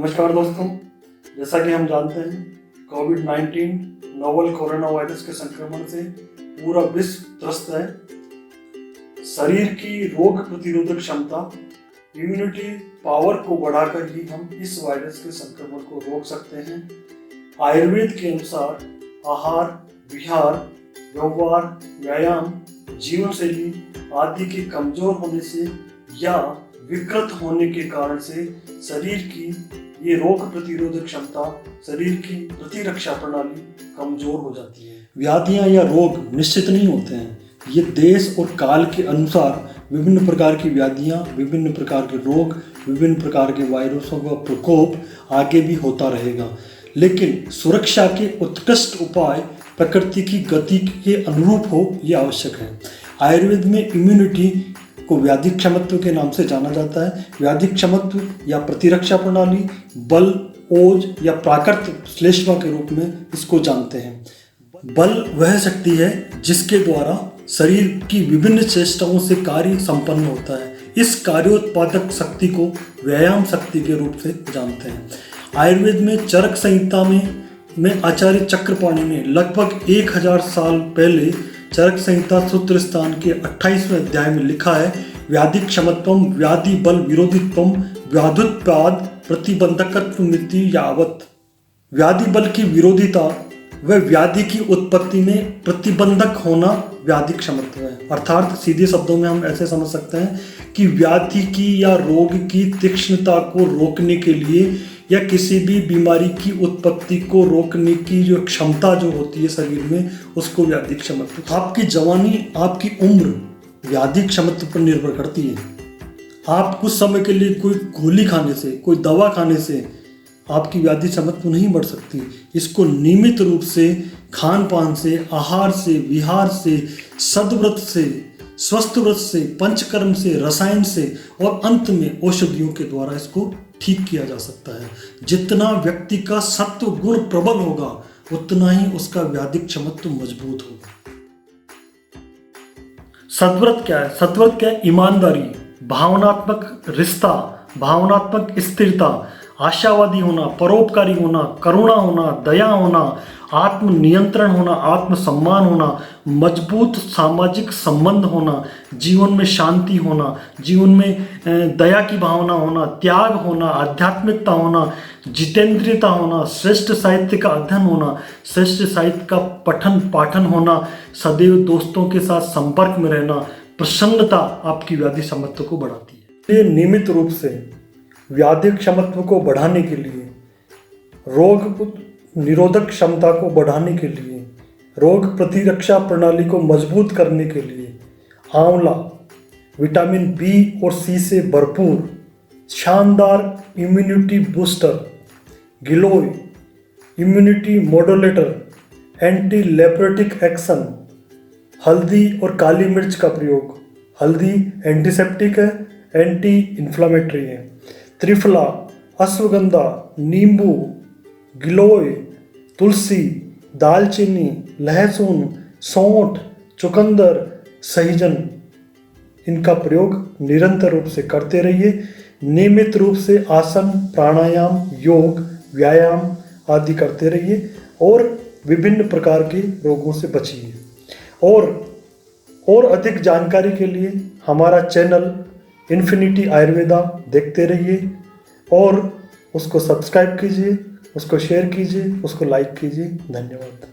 नमस्कार दोस्तों, जैसा कि हम जानते हैं कोविड-19 नोवल कोरोना वायरस के संक्रमण से पूरा विश्व त्रस्त है। शरीर की रोग प्रतिरोधक क्षमता इम्यूनिटी पावर को बढ़ाकर ही हम इस वायरस के संक्रमण को रोक सकते हैं। आयुर्वेद के अनुसार आहार, विहार, व्यवहार, व्यायाम, जीवन शैली आदि के कमजोर होने से या विकृत होने के कारण से शरीर की ये रोग प्रतिरोधक क्षमता, शरीर की प्रतिरक्षा प्रणाली कमजोर हो जाती है। व्याधियां या रोग निश्चित नहीं होते हैं। ये देश और काल के अनुसार विभिन्न प्रकार की व्याधियां, विभिन्न प्रकार के रोग, विभिन्न प्रकार के वायरसों का प्रकोप आगे भी होता रहेगा, लेकिन सुरक्षा के उत्कृष्ट उपाय प्रकृति की गति के अनुरूप हो ये आवश्यक है। आयुर्वेद में इम्यूनिटी को व्याधि क्षमत्व के नाम से जाना जाता है। व्याधि क्षमत्व या प्रतिरक्षा प्रणाली, बल, ओज या प्राकृत श्लेष्मा के रूप में इसको जानते हैं। बल वह शक्ति है जिसके द्वारा शरीर की विभिन्न चेष्टाओं से कार्य संपन्न होता है। इस कार्योत्पादक शक्ति को व्यायाम शक्ति के रूप से जानते हैं। आयुर्वेद में चरक संहिता में आचार्य चक्रपाणि ने लगभग 1000 साल पहले चरक संहिता सूत्र स्थान के 28वें अध्याय में लिखा है, व्याधि क्षमत्वम व्याधि बल विरोधित्वम व्याधुत्पाद प्रतिबंधकत्व मिति यावत। व्याधि बल की विरोधिता व व्याधि की उत्पत्ति में प्रतिबंधक होना व्याधि क्षमत्व है। अर्थात सीधे शब्दों में हम ऐसे समझ सकते हैं कि व्याधि की या रोग की तीक्ष्णता को रोकने के लिए या किसी भी बीमारी की उत्पत्ति को रोकने की जो क्षमता जो होती है शरीर में, उसको व्याधि क्षमत्व। आपकी जवानी, आपकी उम्र व्याधि क्षमत्व पर निर्भर करती है। आप कुछ समय के लिए कोई गोली खाने से, कोई दवा खाने से आपकी व्याधि क्षमत्व नहीं बढ़ सकती। इसको नियमित रूप से खान पान से, आहार से, विहार से, सद्व्रत से, स्वस्थ व्रत से, पंचकर्म से, रसायन से और अंत में औषधियों के द्वारा इसको ठीक किया जा सकता है। जितना व्यक्ति का सत्व गुण प्रबल होगा उतना ही उसका व्याधि क्षमत्व मजबूत होगा। सद्व्रत क्या है? सद्व्रत क्या है? ईमानदारी, भावनात्मक रिश्ता, भावनात्मक स्थिरता, आशावादी होना, परोपकारी होना, करुणा होना, दया होना, आत्म नियंत्रण होना, आत्मसम्मान होना, मजबूत सामाजिक संबंध होना, जीवन में शांति होना, जीवन में दया की भावना होना, त्याग होना, आध्यात्मिकता होना, जितेंद्रियता होना, श्रेष्ठ साहित्य का अध्ययन होना, श्रेष्ठ साहित्य का पठन पाठन होना, सदैव दोस्तों के साथ संपर्क में रहना, प्रसन्नता आपकी व्याधि क्षमत्व को बढ़ाती है। ये नियमित रूप से व्याधि क्षमत्व को बढ़ाने के लिए, रोग निरोधक क्षमता को बढ़ाने के लिए, रोग प्रतिरक्षा प्रणाली को मजबूत करने के लिए आंवला विटामिन बी और सी से भरपूर शानदार इम्यूनिटी बूस्टर, गिलोय इम्यूनिटी मॉड्यूलेटर, एंटी लेप्रेटिक एक्शन, हल्दी और काली मिर्च का प्रयोग। हल्दी एंटीसेप्टिक है, एंटी इन्फ्लामेटरी है। त्रिफला, अश्वगंधा, नींबू, गिलोय, तुलसी, दालचीनी, लहसुन, सौंठ, चुकंदर, सहजन, इनका प्रयोग निरंतर रूप से करते रहिए। नियमित रूप से आसन, प्राणायाम, योग, व्यायाम आदि करते रहिए और विभिन्न प्रकार के रोगों से बचिए। और अधिक जानकारी के लिए हमारा चैनल इन्फिनिटी आयुर्वेदा देखते रहिए और उसको सब्सक्राइब कीजिए, उसको शेयर कीजिए, उसको लाइक कीजिए। धन्यवाद।